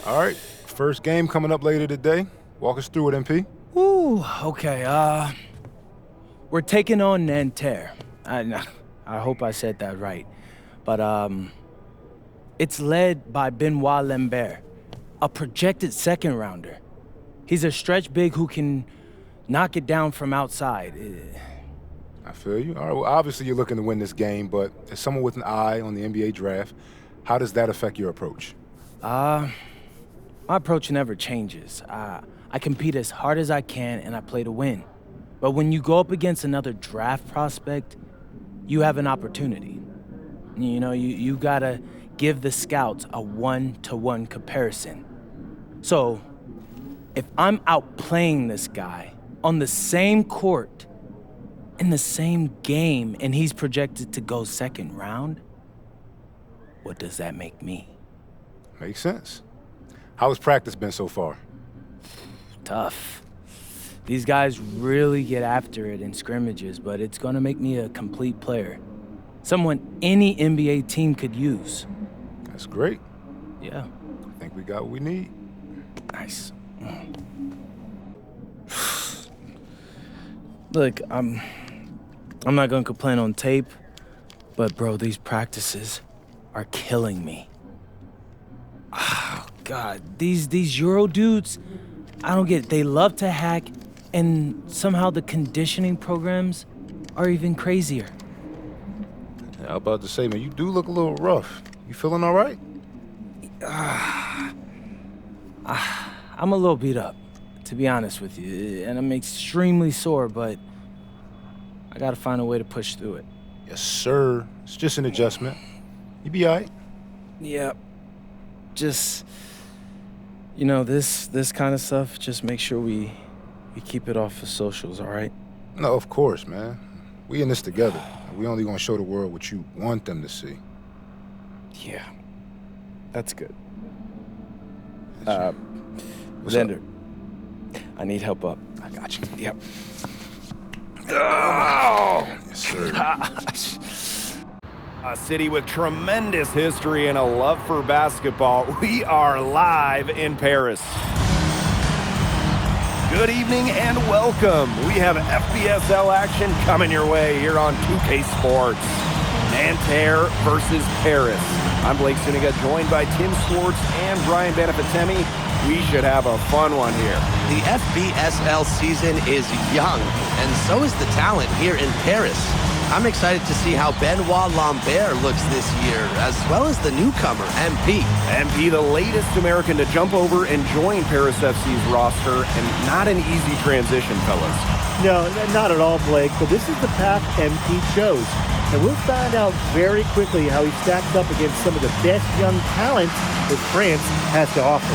All right, first game coming up later today. Walk us through it, MP. Ooh, okay, we're taking on Nanterre. I hope I said that right. But, it's led by BENOIT LAMBERT, a projected second rounder. He's a stretch big who can knock it down from outside. I feel you. All right, well, obviously you're looking to win this game, but as someone with an eye on the NBA draft, how does that affect your approach? My approach never changes. I compete as hard as I can and I play to win. But when you go up against another draft prospect, you have an opportunity. You know, you gotta give the scouts a one-to-one comparison. So, if I'm outplaying this guy on the same court, in the same game, and he's projected to go second round, what does that make me? Makes sense. How has practice been so far? Tough. These guys really get after it in scrimmages, but it's gonna make me a complete player. Someone any NBA team could use. That's great. Yeah. I think we got what we need. Nice. Look, I'm not gonna complain on tape, but bro, these practices are killing me. Oh, God, these Euro dudes, I don't get it. They love to hack, and somehow the conditioning programs are even crazier. Yeah, I was about to say, man, you do look a little rough. You feeling all right? I'm a little beat up, to be honest with you, and I'm extremely sore, but I gotta find a way to push through it. Yes, sir. It's just an adjustment. You be all right. Yeah, just, you know, this kind of stuff, just make sure we keep it off the socials, all right? No, of course, man. We in this together. We only gonna show the world what you want them to see. Yeah, that's good. What's Xander, up? I need help up. I got you. Yep. Oh! Yes, sir. Gosh. A city with tremendous history and a love for basketball. We are live in Paris. Good evening and welcome. We have FBSL action coming your way here on 2K Sports. Nanterre versus Paris. I'm Blake Suniga, joined by Tim Swartz and Brian Benefitemi. We should have a fun one here. The FBSL season is young, and so is the talent here in Paris. I'm excited to see how BENOIT LAMBERT looks this year, as well as the newcomer, MP. MP, the latest American to jump over and join Paris FC's roster, and not an easy transition, fellas. No, not at all, Blake, but this is the path MP chose. And we'll find out very quickly how he stacks up against some of the best young talent that France has to offer.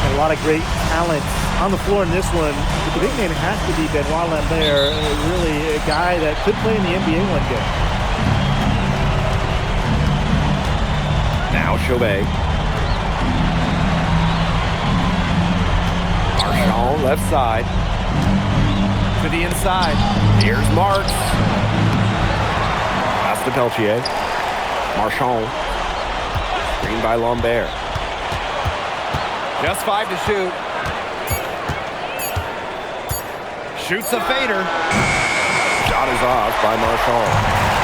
A lot of great talent on the floor in this one. But the big name has to be BENOIT LAMBERT, really a guy that could play in the NBA one day. Now Chauvet. Marchand left side. To the inside. Here's Marks. Pass to Peltier. Marchand. Screen by Lambert. Just 5 to shoot. Shoots a fader. Shot is off by Marchand.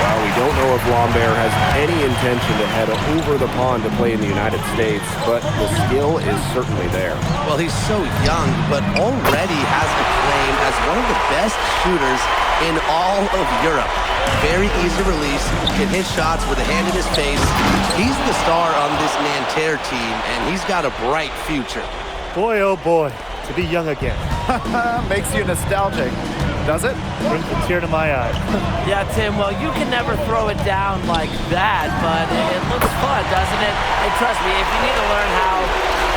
Well, we don't know if Lambert has any intention to head over the pond to play in the United States, but the skill is certainly there. Well, he's so young, but already has the claim as one of the best shooters in all of Europe. Very easy release, can hit shots with a hand in his face. He's the star on this Nanterre team, and he's got a bright future. Boy, oh boy, to be young again. Makes you nostalgic. does it? Brings a tear to my eye. Yeah, Tim, well, you can never throw it down like that, but it looks fun, doesn't it? And trust me, if you need to learn how,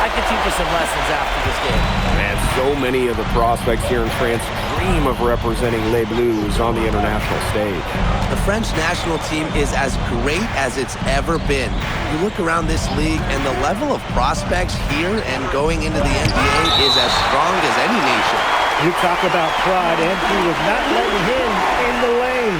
I can teach you some lessons after this game. And so many of the prospects here in France dream of representing Les Bleus on the international stage. The French national team is as great as it's ever been. You look around this league, and the level of prospects here and going into the NBA is as strong as any nation. You talk about pride, and he was not letting him in the lane.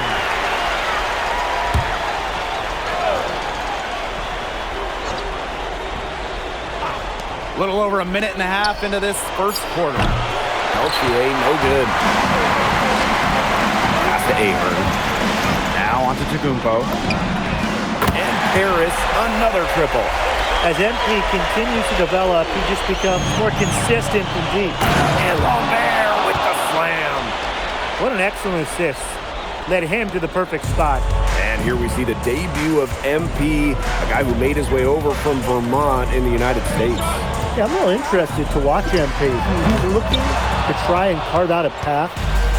A little over a minute and a half into this first quarter. Peltier, no good. Pass to Ahern. Now onto Tagumpo. And Paris, another triple. As MP continues to develop, he just becomes more consistent and deep. And Lambert with the slam. What an excellent assist. Led him to the perfect spot. And here we see the debut of MP, a guy who made his way over from Vermont in the United States. Yeah, I'm real interested to watch MP. He's looking to try and carve out a path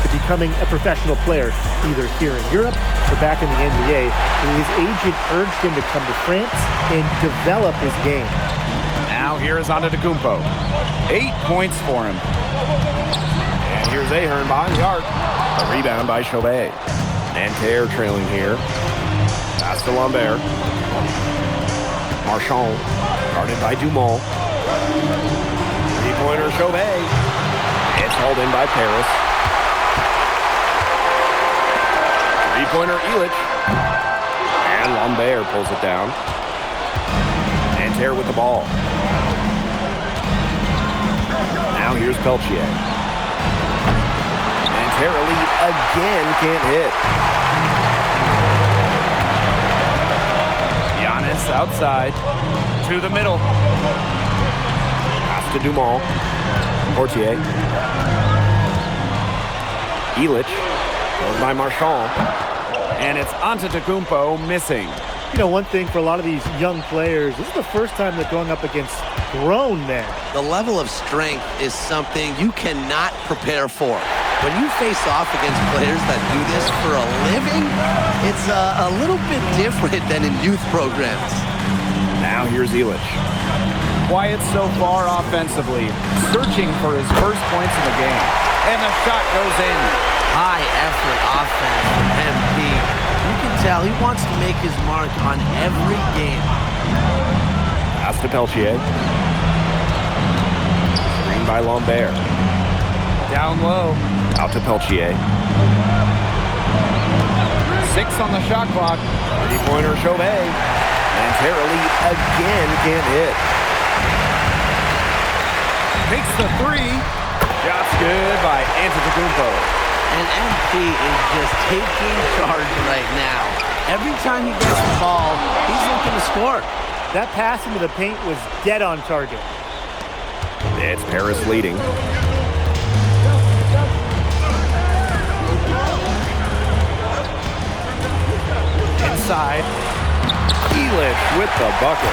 to becoming a professional player, either here in Europe or back in the NBA. His agent urged him to come to France and develop his game. Now here is Antetokounmpo. 8 points for him. And here's Ahern behind the arc. A rebound by Chauvet. Nanterre trailing here. Pass to Lambert. Marchand guarded by Dumont. Three-pointer Chauvet. It's hauled in by Paris. Three-pointer Illich. And Lambert pulls it down. Nanterre with the ball. Now here's Peltier. Nanterre lead again can't hit. Giannis outside to the middle. Pass to Dumont. Portier. Illich goes by Marchand. And it's Antetokounmpo missing. You know, one thing for a lot of these young players, this is the first time they're going up against grown men. The level of strength is something you cannot prepare for. When you face off against players that do this for a living, it's a little bit different than in youth programs. Now here's Illich. Quiet so far offensively, searching for his first points in the game. And the shot goes in. High effort offense from MP. You can tell he wants to make his mark on every game. Pass to Peltier. Screen by Lambert. Down low. Out to Peltier. 6 on the shot clock. Three-pointer Chauvet. Nanterre lead again can't hit. Takes the three. Shot's good by Antetokounmpo. And MP is just taking charge right now. Every time he gets the ball, he's looking to score. That pass into the paint was dead on target. It's Paris leading. Inside. Illich with the bucket.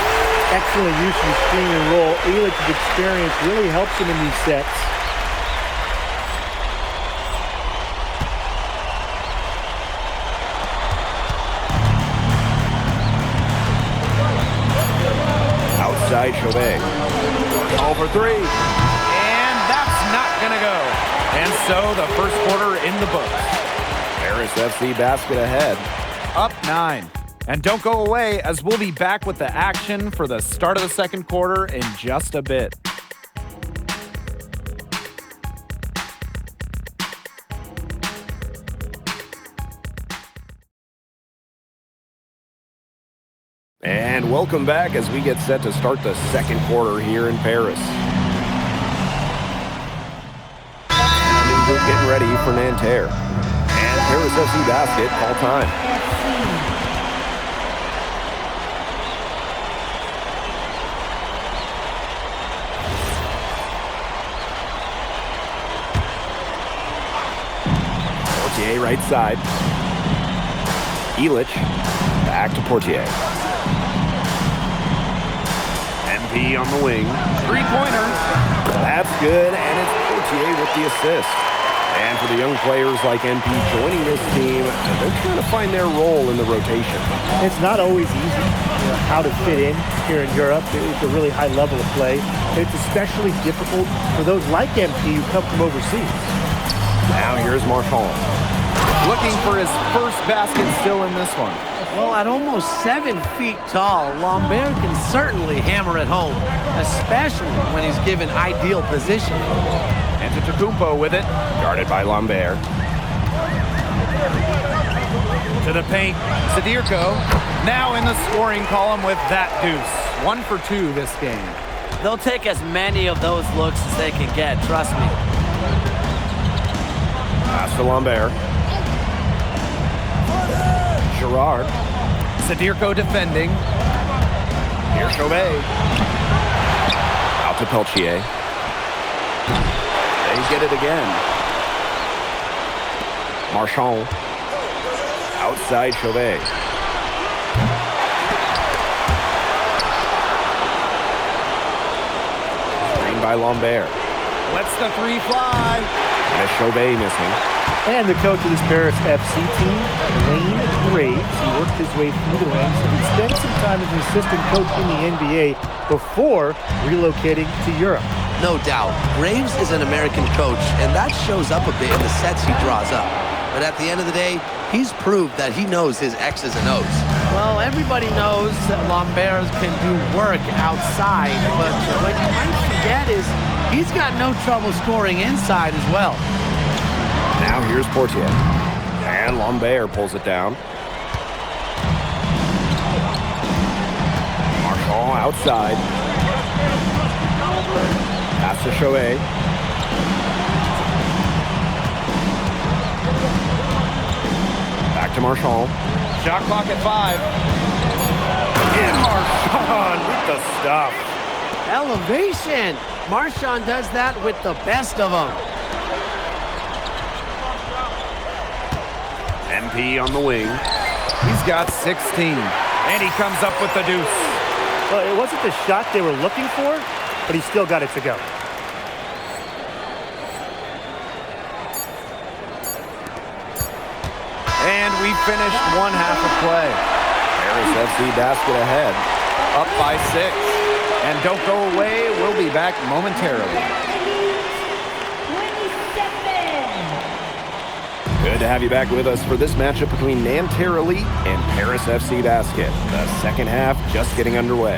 Excellent use of the screen and roll. Illich's experience really helps him in these sets. Outside Chauvet. Over three. And that's not going to go. And so the first quarter in the books. Paris FC basket ahead. Up 9. And don't go away, as we'll be back with the action for the start of the second quarter in just a bit. And welcome back as we get set to start the second quarter here in Paris. New group getting ready for Nanterre. And Paris FC basket, all time. Portier right side. Illich back to Portier. MP on the wing. Three-pointer. That's good, and it's Portier with the assist. And for the young players like MP joining this team, they're trying to find their role in the rotation. It's not always easy, how to fit in here in Europe. It's a really high level of play. It's especially difficult for those like MP who come from overseas. Now here's Marchand. Looking for his first basket still in this one. Well, at almost 7 feet tall, Lambert can certainly hammer it home, especially when he's given ideal position. Antetokounmpo with it. Guarded by Lambert. To the paint. Sadirko now in the scoring column with that deuce. 1 for 2 this game. They'll take as many of those looks as they can get, trust me. Pass to Lambert. Gerard. Sadirko defending. Here's Chauvet. Out to Peltier. They get it again. Marchand. Outside Chauvet. Screen by Lambert. Lets the 3 fly. And a Chauvet missing. And the coach of this Paris FC team, Wayne Graves, he worked his way through the ranks and he spent some time as an assistant coach in the NBA before relocating to Europe. No doubt, Graves is an American coach, and that shows up a bit in the sets he draws up. But at the end of the day, he's proved that he knows his X's and O's. Well, everybody knows that Lambert can do work outside, but what you might forget is he's got no trouble scoring inside as well. Now here's Portier. And Lambert pulls it down. Marchand outside. Pass to Chauvet. Back to Marchand. Shot clock at 5. And Marchand with the stuff. Elevation! Marchand does that with the best of them. MP on the wing. He's got 16. And he comes up with the deuce. Well, it wasn't the shot they were looking for, but he still got it to go. And we finished 1 half of play. Paris FC basket ahead. Up by 6. And don't go away. We'll be back momentarily. Good to have you back with us for this matchup between Nanterre Elite and Paris FC Basket. The second half just getting underway.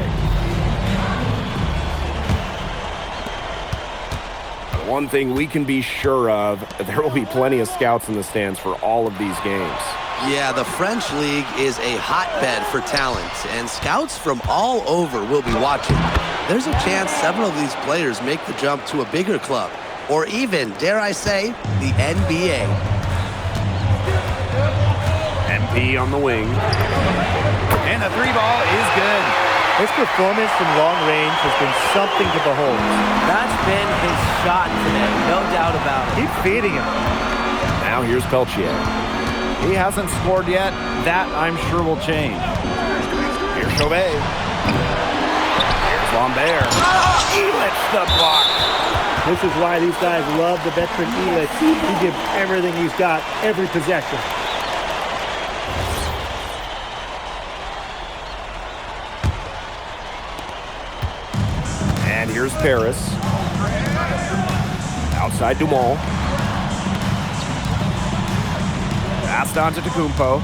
One thing we can be sure of, there will be plenty of scouts in the stands for all of these games. Yeah, the French League is a hotbed for talent, and scouts from all over will be watching. There's a chance several of these players make the jump to a bigger club, or even, dare I say, the NBA. MP on the wing. And the 3 ball is good. His performance from long range has been something to behold. That's been his shot today, no doubt about it. Keep feeding him. Now here's Peltier. He hasn't scored yet. That, I'm sure, will change. Here's Chauvet. Here's Lambert. Elitch the block. This is why these guys love the veteran Elitch. He gives everything he's got, every possession. And here's Paris. Outside Dumont. Passed on to Antetokounmpo.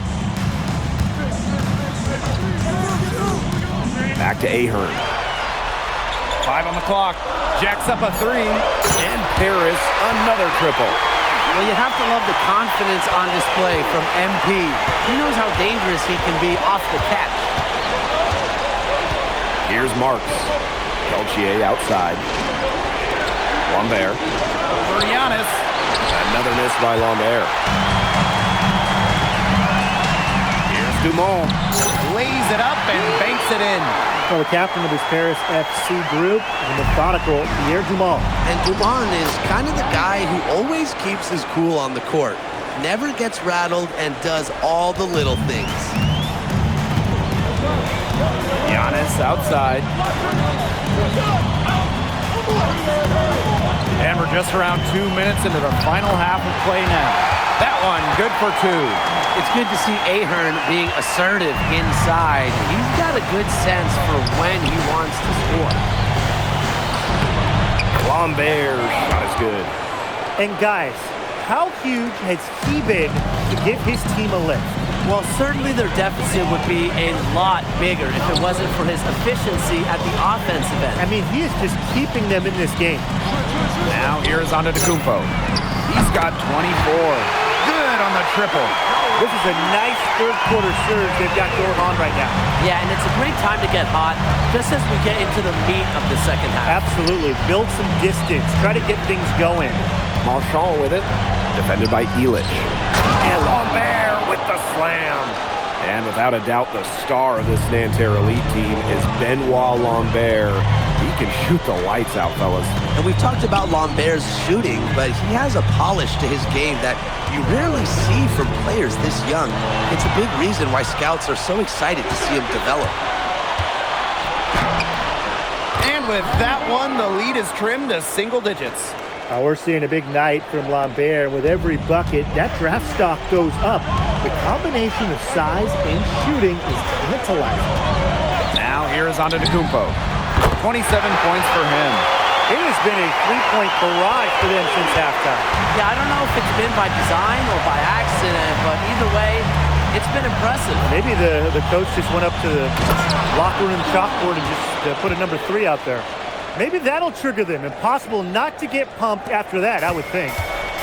Back to Ahern. 5 on the clock. Jacks up a 3. And Paris, another triple. Well, you have to love the confidence on display from MP. He knows how dangerous he can be off the catch. Here's Marks. Peltier outside. Lambert. For Giannis. Another miss by Lambert. Here's Dumont. Lays it up and banks it in. Well, the captain of this Paris FC group, the methodical Pierre Dumont. And Dumont is kind of the guy who always keeps his cool on the court, never gets rattled, and does all the little things. Giannis outside. And we're just around 2 minutes into the final half of play now. That one, good for 2. It's good to see Ahern being assertive inside. He's got a good sense for when he wants to score. Lambert shot is good. And guys, how huge has he been to give his team a lift? Well, certainly their deficit would be a lot bigger if it wasn't for his efficiency at the offensive end. I mean, he is just keeping them in this game. Now here's Antetokounmpo. He's got 24. Good on the triple. This is a nice third-quarter surge they've got going on right now. Yeah, and it's a great time to get hot, just as we get into the meat of the second half. Absolutely. Build some distance. Try to get things going. Marchand with it. Defended by Elich. And Lambert with the slam. And without a doubt, the star of this Nanterre Elite team is Benoit Lambert. He can shoot the lights out, fellas. And we've talked about Lambert's shooting, but he has a polish to his game that you rarely see from players this young. It's a big reason why scouts are so excited to see him develop. And with that one, the lead is trimmed to single digits. We're seeing a big night from Lambert. With every bucket, that draft stock goes up. The combination of size and shooting is tantalizing. Now here's Antetokounmpo. 27 points for him. It has been a three-point barrage for them since halftime. Yeah, I don't know if it's been by design or by accident, but either way, it's been impressive. Maybe the coach just went up to the locker room chalkboard and just put a number 3 out there. Maybe that'll trigger them. Impossible not to get pumped after that, I would think.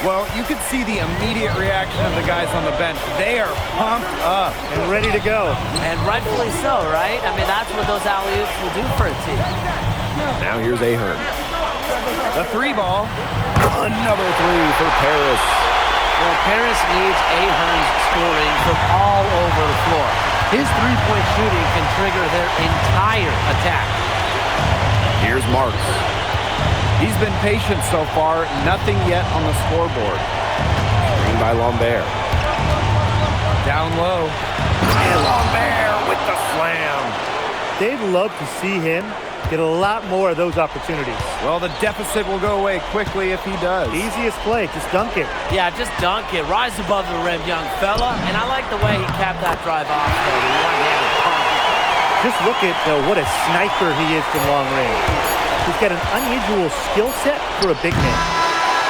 Well, you could see the immediate reaction of the guys on the bench. They are pumped up. And ready to go. And rightfully so, right? I mean, that's what those alley-oops will do for a team. Now here's Ahern. The 3 ball. Another 3 for Paris. Well, Paris needs Ahern's scoring from all over the floor. His three-point shooting can trigger their entire attack. Here's Marks. He's been patient so far. Nothing yet on the scoreboard. Screened by Lambert. Down low. And Lambert with the slam. They'd love to see him get a lot more of those opportunities. Well, the deficit will go away quickly if he does. Easiest play, just dunk it. Yeah, just dunk it. Rise above the rim, young fella. And I like the way he capped that drive off there. The one-handed pump. Just look at what a sniper he is from long range. He's got an unusual skill set for a big man.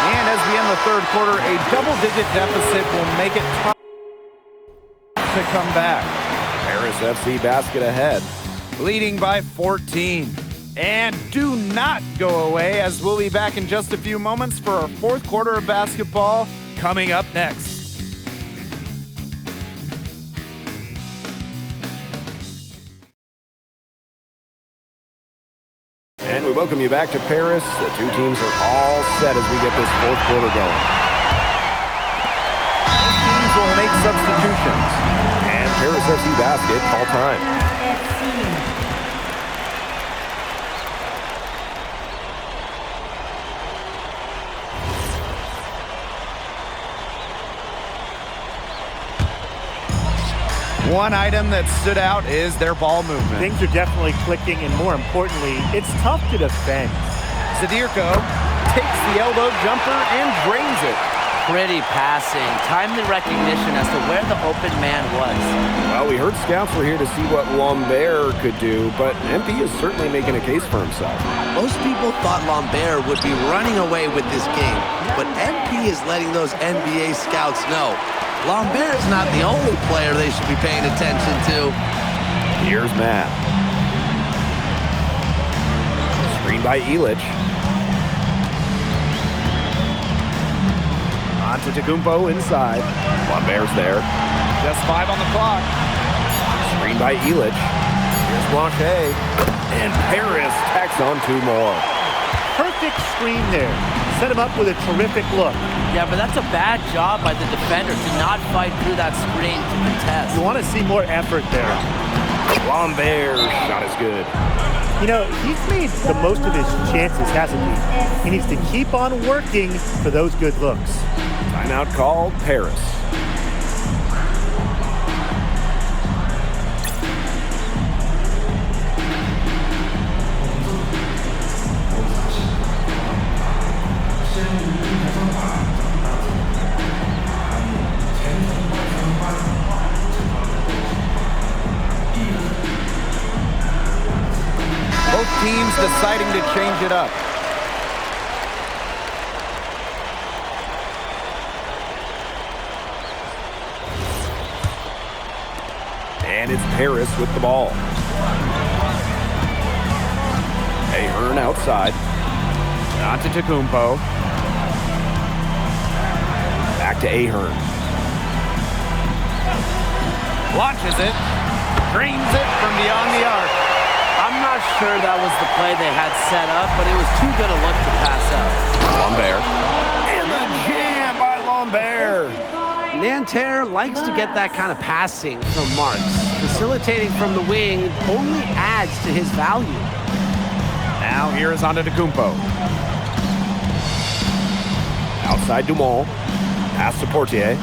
And as we end the third quarter, a double-digit deficit will make it tough to come back. Paris FC basket ahead. Leading by 14. And do not go away, as we'll be back in just a few moments for our fourth quarter of basketball coming up next. And we welcome you back to Paris. The two teams are all set as we get this fourth quarter going. Both teams will make substitutions. And Paris FC basket call time. One item that stood out is their ball movement. Things are definitely clicking, and more importantly, it's tough to defend. Zadirko takes the elbow jumper and drains it. Pretty passing. Timely recognition as to where the open man was. Well, we heard scouts were here to see what Lambert could do, but MP is certainly making a case for himself. Most people thought Lambert would be running away with this game, but MP is letting those NBA scouts know Lambert is not the only player they should be paying attention to. Here's Matt. Screen by Elich. Antetokounmpo inside. Lambert's there. Just 5 on the clock. Screen by Elich. Here's Blanchet. And Paris tacks on 2 more. Perfect screen there. Set him up with a terrific look. Yeah, but that's a bad job by the defender to not fight through that screen to contest. You want to see more effort there. Lambert's shot is good. You know, he's made the most of his chances, hasn't he? He needs to keep on working for those good looks. Timeout called, Paris. teams deciding to change it up. And it's Paris with the ball. Ahern outside. Antetokounmpo. Back to Ahern. Launches it. Dreams it from beyond the arc. I'm not sure that was the play they had set up, but it was too good a look to pass up. Lambert. And the jam by Lambert. Nanterre likes to get that kind of passing from Marks. Facilitating from the wing only adds to his value. Now here is Antetokounmpo. Outside Dumont. Pass to Portier.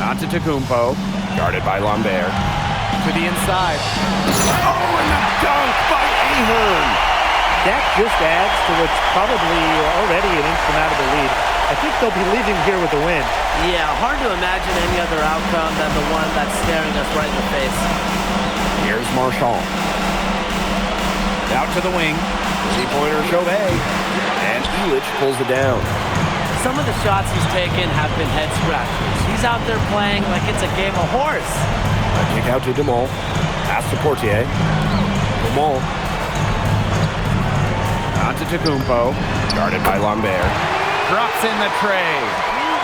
Antetokounmpo. Guarded by Lambert. To the inside. Oh, and the dunk by Ahern. That just adds to what's probably already an insurmountable lead. I think they'll be leaving here with a win. Yeah, hard to imagine any other outcome than the one that's staring us right in the face. Here's Marchand. Out to the wing. Three-pointer Chauvet. And Illich pulls it down. Some of the shots he's taken have been head scratchers. He's out there playing like it's a game of horse. A kick out to Dumont. Pass to Portier. Dumont. Antetokounmpo. Guarded by Lambert. Drops in the tray.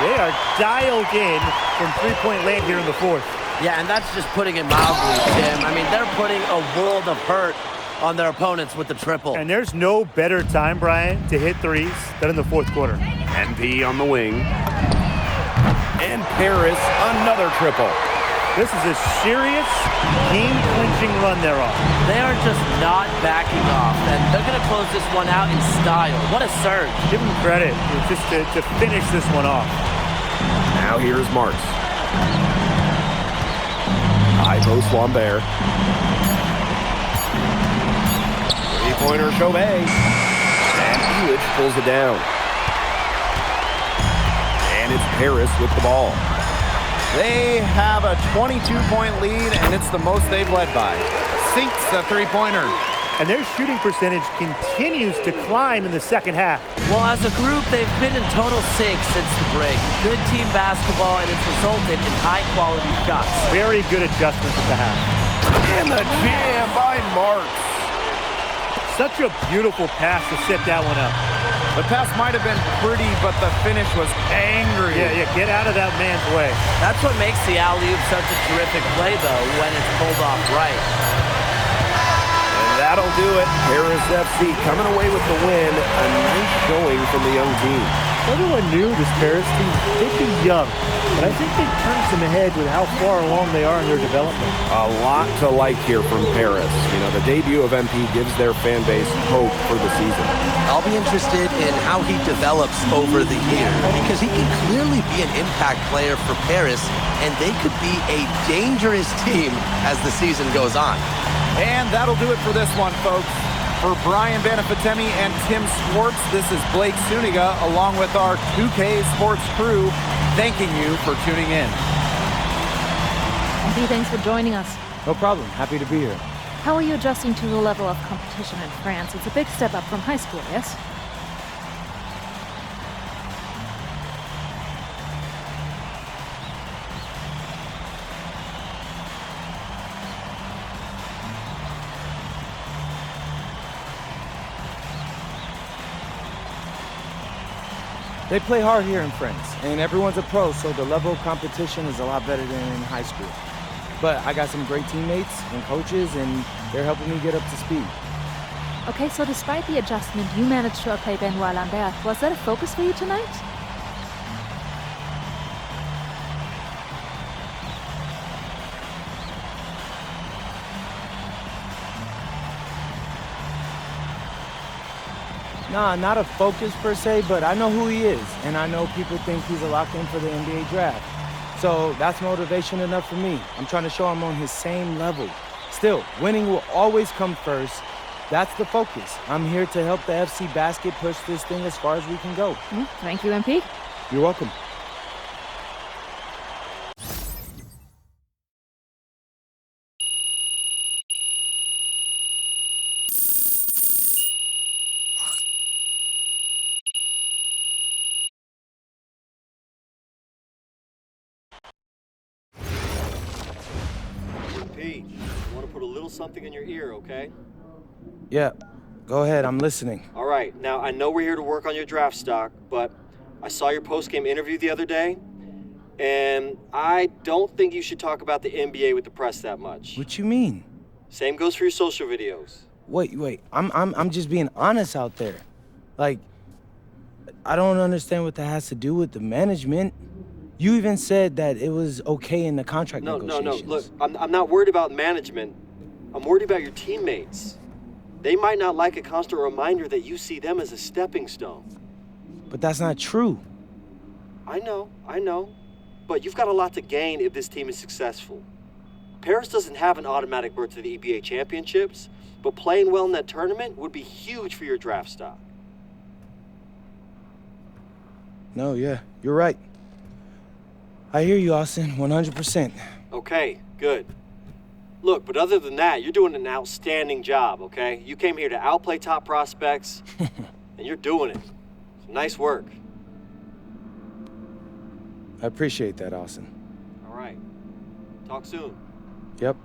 They are dialed in from three-point land here in the fourth. Yeah, and that's just putting it mildly, Tim. I mean, they're putting a world of hurt on their opponents with the triple. And there's no better time, Brian, to hit threes than in the fourth quarter. MP on the wing. And Paris, another triple. This is a serious game-clinching run they're on. They are just not backing off, and they're going to close this one out in style. What a surge. Give them credit just to finish this one off. Now here's Marks. High post Lambert. Three-pointer Chauvet. And Illich pulls it down. And it's Paris with the ball. They have a 22-point lead, and it's the most they've led by. Sinks the three-pointer. And their shooting percentage continues to climb in the second half. Well, as a group, they've been in total sync since the break. Good team basketball, and it's resulted in high-quality shots. Very good adjustments at the half. And the jam by Marks. Such a beautiful pass to set that one up. The pass might have been pretty, but the finish was angry. Yeah, get out of that man's way. That's what makes the alley-oop such a terrific play, though, when it's pulled off right. And that'll do it. Paris FC coming away with the win. A nice showing from the young team. Everyone knew this Paris team, they'd be young, but I think they've turned some ahead with how far along they are in their development. A lot to like here from Paris. You know, the debut of MP gives their fan base hope for the season. I'll be interested in how he develops over the year because he can clearly be an impact player for Paris, and they could be a dangerous team as the season goes on. And that'll do it for this one, folks. For Brian Banafitemi and Tim Swartz, this is Blake Suniga along with our 2K Sports crew thanking you for tuning in. MP, thanks for joining us. No problem. Happy to be here. How are you adjusting to the level of competition in France? It's a big step up from high school, yes? They play hard here in France, and everyone's a pro, so the level of competition is a lot better than in high school. But I got some great teammates and coaches, and they're helping me get up to speed. Okay, so despite the adjustment, you managed to outplay Benoit Lambert. Was that a focus for you tonight? Nah, not a focus per se, but I know who he is, and I know people think he's a lock-in for the NBA draft. So that's motivation enough for me. I'm trying to show I'm on his same level. Still, winning will always come first. That's the focus. I'm here to help the FC Basket push this thing as far as we can go. Thank you, MP. You're welcome. Pete, I want to put a little something in your ear, okay? Yeah, go ahead, I'm listening. All right, now I know we're here to work on your draft stock, but I saw your post-game interview the other day, and I don't think you should talk about the NBA with the press that much. What you mean? Same goes for your social videos. Wait, I'm just being honest out there. Like, I don't understand what that has to do with the management. You even said that it was okay in the contract negotiations. No, look, I'm not worried about management. I'm worried about your teammates. They might not like a constant reminder that you see them as a stepping stone. But that's not true. I know. But you've got a lot to gain if this team is successful. Paris doesn't have an automatic berth to the EBA championships, but playing well in that tournament would be huge for your draft stock. No, yeah, you're right. I hear you, Austin, 100%. Okay, good. Look, but other than that, you're doing an outstanding job, okay? You came here to outplay top prospects, and you're doing it. Nice work. I appreciate that, Austin. All right. Talk soon. Yep.